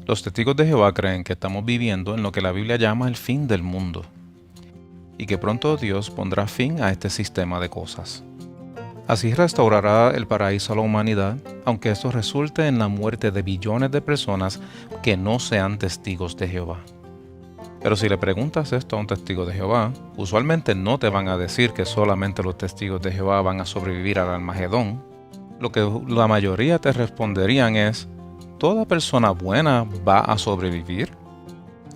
Los testigos de Jehová creen que estamos viviendo en lo que la Biblia llama el fin del mundo, y que pronto Dios pondrá fin a este sistema de cosas. Así restaurará el paraíso a la humanidad, aunque esto resulte en la muerte de billones de personas que no sean testigos de Jehová. Pero si le preguntas esto a un testigo de Jehová, usualmente no te van a decir que solamente los testigos de Jehová van a sobrevivir al Armagedón. Lo que la mayoría te responderían es: ¿toda persona buena va a sobrevivir?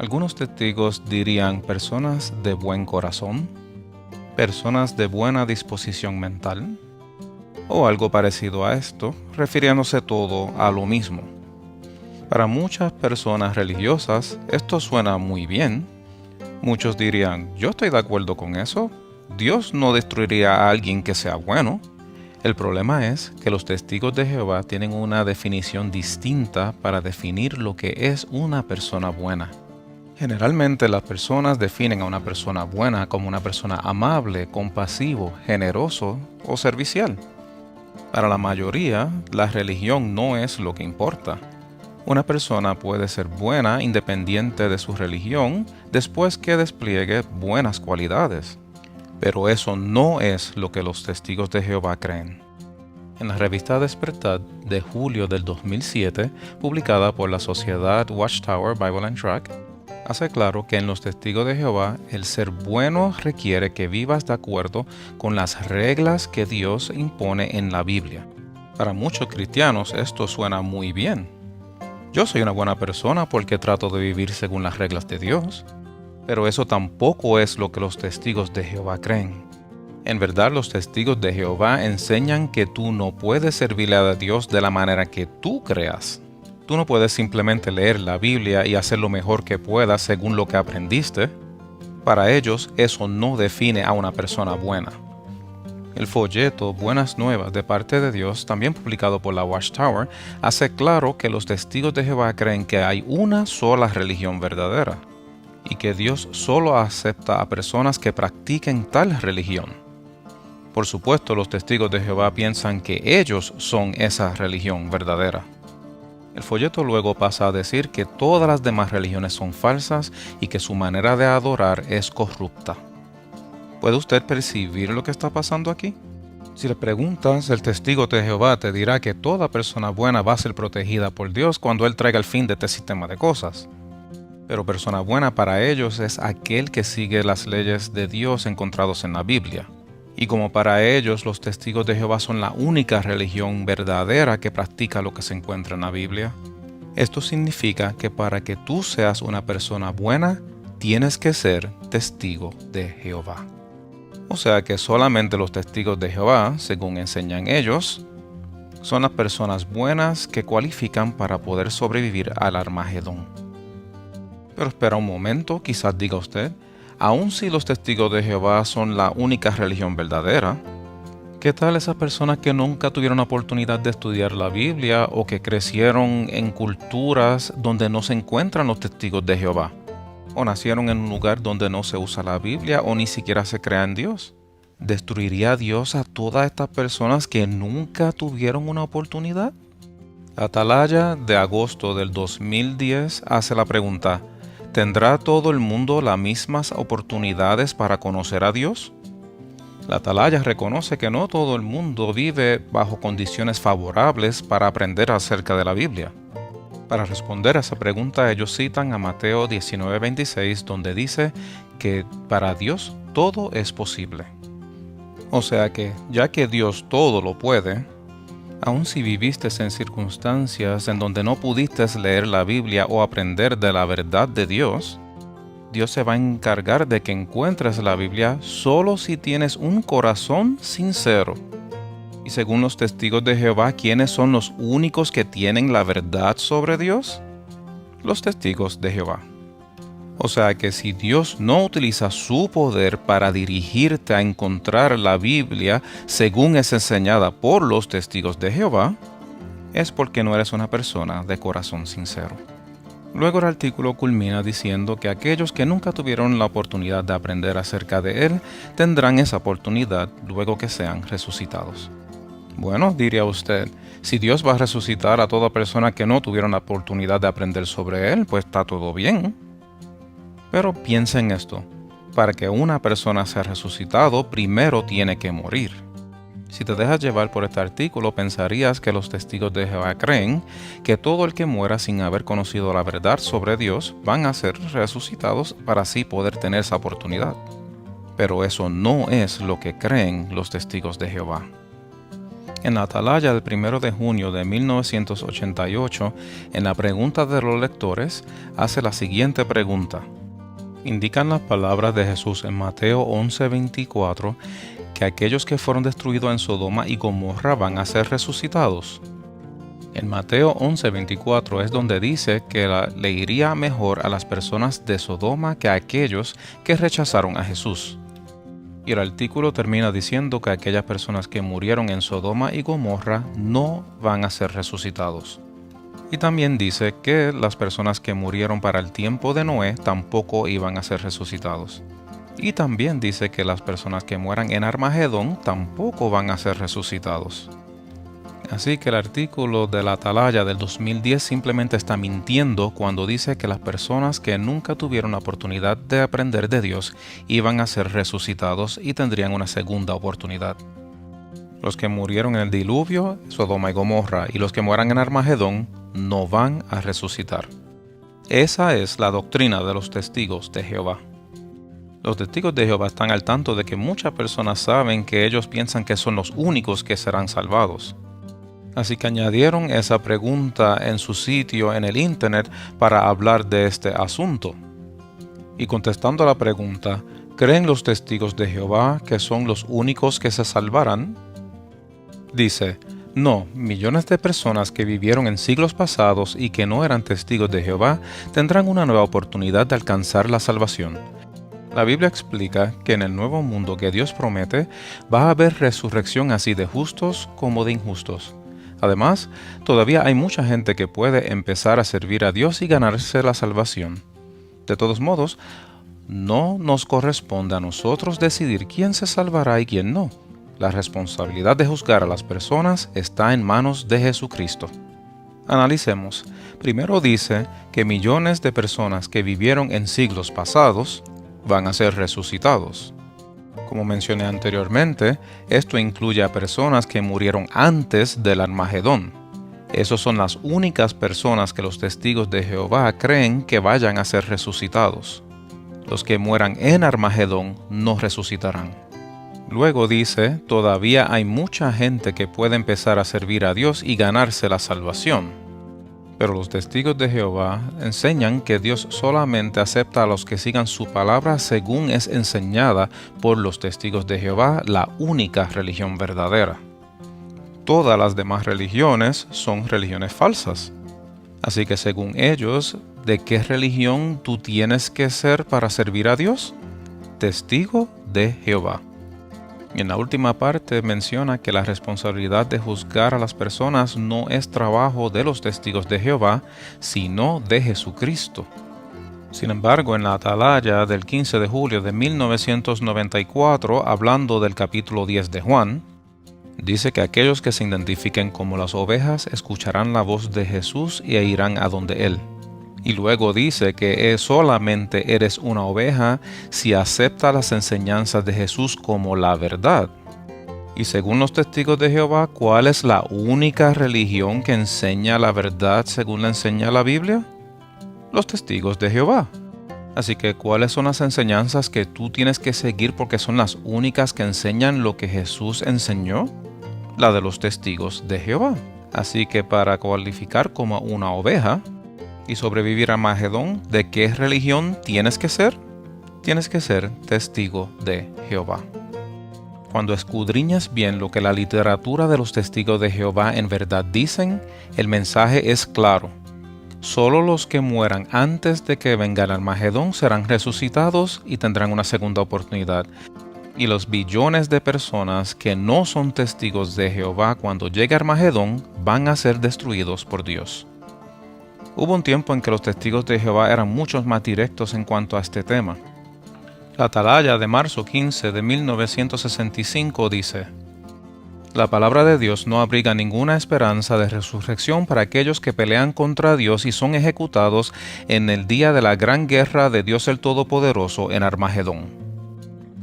Algunos testigos dirían personas de buen corazón, personas de buena disposición mental, o algo parecido a esto, refiriéndose todo a lo mismo. Para muchas personas religiosas, esto suena muy bien. Muchos dirían: yo estoy de acuerdo con eso. Dios no destruiría a alguien que sea bueno. El problema es que los testigos de Jehová tienen una definición distinta para definir lo que es una persona buena. Generalmente las personas definen a una persona buena como una persona amable, compasivo, generoso o servicial. Para la mayoría, la religión no es lo que importa. Una persona puede ser buena independiente de su religión después que despliegue buenas cualidades. Pero eso no es lo que los testigos de Jehová creen. En la revista Despertad de julio del 2007, publicada por la Sociedad Watchtower Bible and Tract, hace claro que en los testigos de Jehová el ser bueno requiere que vivas de acuerdo con las reglas que Dios impone en la Biblia. Para muchos cristianos esto suena muy bien. Yo soy una buena persona porque trato de vivir según las reglas de Dios. Pero eso tampoco es lo que los testigos de Jehová creen. En verdad, los testigos de Jehová enseñan que tú no puedes servirle a Dios de la manera que tú creas. Tú no puedes simplemente leer la Biblia y hacer lo mejor que puedas según lo que aprendiste. Para ellos, eso no define a una persona buena. El folleto Buenas Nuevas de parte de Dios, también publicado por la Watchtower, hace claro que los testigos de Jehová creen que hay una sola religión verdadera, y que Dios solo acepta a personas que practiquen tal religión. Por supuesto, los testigos de Jehová piensan que ellos son esa religión verdadera. El folleto luego pasa a decir que todas las demás religiones son falsas y que su manera de adorar es corrupta. ¿Puede usted percibir lo que está pasando aquí? Si le preguntas, el testigo de Jehová te dirá que toda persona buena va a ser protegida por Dios cuando Él traiga el fin de este sistema de cosas. Pero persona buena para ellos es aquel que sigue las leyes de Dios encontrados en la Biblia. Y como para ellos los testigos de Jehová son la única religión verdadera que practica lo que se encuentra en la Biblia, esto significa que para que tú seas una persona buena, tienes que ser testigo de Jehová. O sea que solamente los testigos de Jehová, según enseñan ellos, son las personas buenas que cualifican para poder sobrevivir al Armagedón. Pero espera un momento, quizás diga usted: aun si los testigos de Jehová son la única religión verdadera, ¿qué tal esas personas que nunca tuvieron la oportunidad de estudiar la Biblia o que crecieron en culturas donde no se encuentran los testigos de Jehová? ¿O nacieron en un lugar donde no se usa la Biblia o ni siquiera se crea en Dios? ¿Destruiría Dios a todas estas personas que nunca tuvieron una oportunidad? Atalaya de agosto del 2010 hace la pregunta: ¿tendrá todo el mundo las mismas oportunidades para conocer a Dios? La Atalaya reconoce que no todo el mundo vive bajo condiciones favorables para aprender acerca de la Biblia. Para responder a esa pregunta, ellos citan a Mateo 19:26, donde dice que para Dios todo es posible. O sea que, ya que Dios todo lo puede, aun si viviste en circunstancias en donde no pudiste leer la Biblia o aprender de la verdad de Dios, Dios se va a encargar de que encuentres la Biblia solo si tienes un corazón sincero. Y según los testigos de Jehová, ¿quiénes son los únicos que tienen la verdad sobre Dios? Los testigos de Jehová. O sea que si Dios no utiliza su poder para dirigirte a encontrar la Biblia según es enseñada por los testigos de Jehová, es porque no eres una persona de corazón sincero. Luego el artículo culmina diciendo que aquellos que nunca tuvieron la oportunidad de aprender acerca de Él tendrán esa oportunidad luego que sean resucitados. Bueno, diría usted, si Dios va a resucitar a toda persona que no tuvieron la oportunidad de aprender sobre Él, pues está todo bien. Pero piensa en esto, para que una persona sea resucitado, primero tiene que morir. Si te dejas llevar por este artículo, pensarías que los testigos de Jehová creen que todo el que muera sin haber conocido la verdad sobre Dios van a ser resucitados para así poder tener esa oportunidad. Pero eso no es lo que creen los testigos de Jehová. En la atalaya del 1 de junio de 1988, en la pregunta de los lectores, hace la siguiente pregunta. Indican las palabras de Jesús en Mateo 11:24 que aquellos que fueron destruidos en Sodoma y Gomorra van a ser resucitados. En Mateo 11:24 es donde dice que le iría mejor a las personas de Sodoma que a aquellos que rechazaron a Jesús. Y el artículo termina diciendo que aquellas personas que murieron en Sodoma y Gomorra no van a ser resucitados. Y también dice que las personas que murieron para el tiempo de Noé tampoco iban a ser resucitados. Y también dice que las personas que mueran en Armagedón tampoco van a ser resucitados. Así que el artículo de la Atalaya del 2010 simplemente está mintiendo cuando dice que las personas que nunca tuvieron la oportunidad de aprender de Dios iban a ser resucitados y tendrían una segunda oportunidad. Los que murieron en el diluvio, Sodoma y Gomorra, y los que mueran en Armagedón no van a resucitar. Esa es la doctrina de los testigos de Jehová. Los testigos de Jehová están al tanto de que muchas personas saben que ellos piensan que son los únicos que serán salvados. Así que añadieron esa pregunta en su sitio en el internet para hablar de este asunto. Y contestando a la pregunta, ¿creen los testigos de Jehová que son los únicos que se salvarán? Dice, no, millones de personas que vivieron en siglos pasados y que no eran testigos de Jehová tendrán una nueva oportunidad de alcanzar la salvación. La Biblia explica que en el nuevo mundo que Dios promete va a haber resurrección así de justos como de injustos. Además, todavía hay mucha gente que puede empezar a servir a Dios y ganarse la salvación. De todos modos, no nos corresponde a nosotros decidir quién se salvará y quién no. La responsabilidad de juzgar a las personas está en manos de Jesucristo. Analicemos. Primero dice que millones de personas que vivieron en siglos pasados van a ser resucitados. Como mencioné anteriormente, esto incluye a personas que murieron antes del Armagedón. Esas son las únicas personas que los testigos de Jehová creen que vayan a ser resucitados. Los que mueran en Armagedón no resucitarán. Luego dice, todavía hay mucha gente que puede empezar a servir a Dios y ganarse la salvación. Pero los testigos de Jehová enseñan que Dios solamente acepta a los que sigan su palabra según es enseñada por los testigos de Jehová, la única religión verdadera. Todas las demás religiones son religiones falsas. Así que según ellos, ¿de qué religión tú tienes que ser para servir a Dios? Testigo de Jehová. Y en la última parte menciona que la responsabilidad de juzgar a las personas no es trabajo de los testigos de Jehová, sino de Jesucristo. Sin embargo, en la Atalaya del 15 de julio de 1994, hablando del capítulo 10 de Juan, dice que aquellos que se identifiquen como las ovejas escucharán la voz de Jesús y irán a donde Él. Y luego dice que solamente eres una oveja si aceptas las enseñanzas de Jesús como la verdad. Y según los testigos de Jehová, ¿cuál es la única religión que enseña la verdad según la enseña la Biblia? Los testigos de Jehová. Así que, ¿cuáles son las enseñanzas que tú tienes que seguir porque son las únicas que enseñan lo que Jesús enseñó? La de los testigos de Jehová. Así que para cualificar como una oveja y sobrevivir a Armagedón, ¿de qué religión tienes que ser? Tienes que ser testigo de Jehová. Cuando escudriñas bien lo que la literatura de los testigos de Jehová en verdad dicen, el mensaje es claro. Solo los que mueran antes de que venga el Armagedón serán resucitados y tendrán una segunda oportunidad. Y los billones de personas que no son testigos de Jehová cuando llegue Armagedón van a ser destruidos por Dios. Hubo un tiempo en que los testigos de Jehová eran mucho más directos en cuanto a este tema. La Atalaya de marzo 15 de 1965 dice: La palabra de Dios no abriga ninguna esperanza de resurrección para aquellos que pelean contra Dios y son ejecutados en el día de la gran guerra de Dios el Todopoderoso en Armagedón.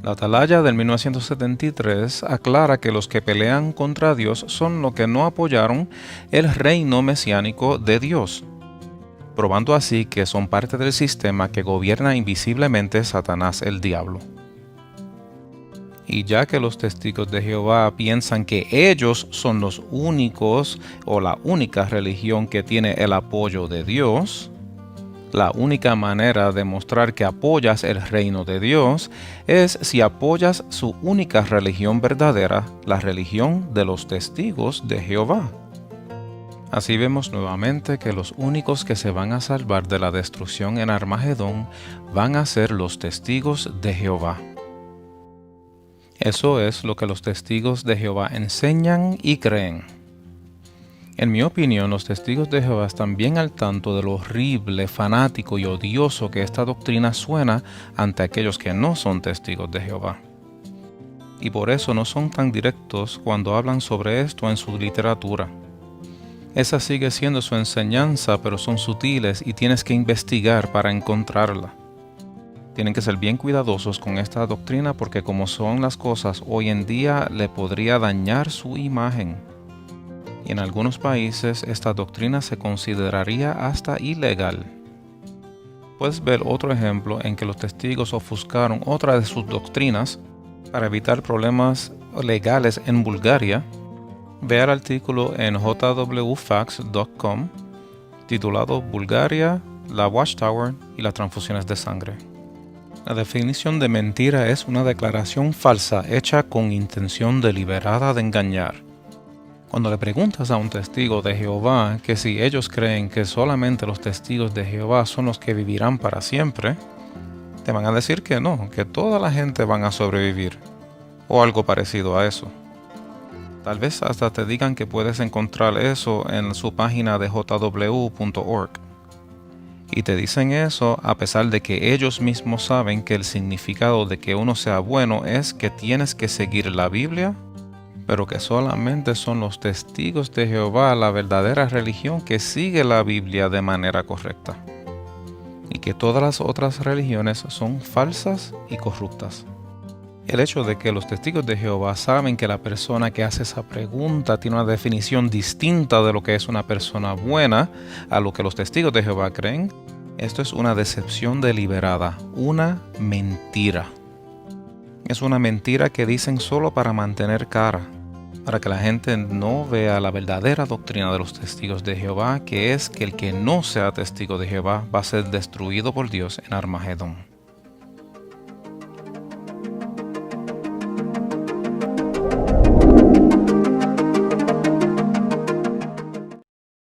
La Atalaya del 1973 aclara que los que pelean contra Dios son los que no apoyaron el reino mesiánico de Dios, probando así que son parte del sistema que gobierna invisiblemente Satanás el diablo. Y ya que los testigos de Jehová piensan que ellos son los únicos o la única religión que tiene el apoyo de Dios, la única manera de mostrar que apoyas el reino de Dios es si apoyas su única religión verdadera, la religión de los testigos de Jehová. Así vemos nuevamente que los únicos que se van a salvar de la destrucción en Armagedón van a ser los testigos de Jehová. Eso es lo que los testigos de Jehová enseñan y creen. En mi opinión, los testigos de Jehová están bien al tanto de lo horrible, fanático y odioso que esta doctrina suena ante aquellos que no son testigos de Jehová. Y por eso no son tan directos cuando hablan sobre esto en su literatura. Esa sigue siendo su enseñanza, pero son sutiles y tienes que investigar para encontrarla. Tienen que ser bien cuidadosos con esta doctrina porque como son las cosas hoy en día le podría dañar su imagen. Y en algunos países esta doctrina se consideraría hasta ilegal. Puedes ver otro ejemplo en que los testigos ofuscaron otra de sus doctrinas para evitar problemas legales en Bulgaria. Ve el artículo en jwfax.com titulado Bulgaria, la Watchtower y las transfusiones de sangre. La definición de mentira es una declaración falsa hecha con intención deliberada de engañar. Cuando le preguntas a un testigo de Jehová que si ellos creen que solamente los testigos de Jehová son los que vivirán para siempre, te van a decir que no, que toda la gente van a sobrevivir, o algo parecido a eso. Tal vez hasta te digan que puedes encontrar eso en su página de jw.org. Y te dicen eso a pesar de que ellos mismos saben que el significado de que uno sea bueno es que tienes que seguir la Biblia, pero que solamente son los testigos de Jehová la verdadera religión que sigue la Biblia de manera correcta, y que todas las otras religiones son falsas y corruptas. El hecho de que los testigos de Jehová saben que la persona que hace esa pregunta tiene una definición distinta de lo que es una persona buena a lo que los testigos de Jehová creen, esto es una decepción deliberada, una mentira. Es una mentira que dicen solo para mantener cara, para que la gente no vea la verdadera doctrina de los testigos de Jehová, que es que el que no sea testigo de Jehová va a ser destruido por Dios en Armagedón.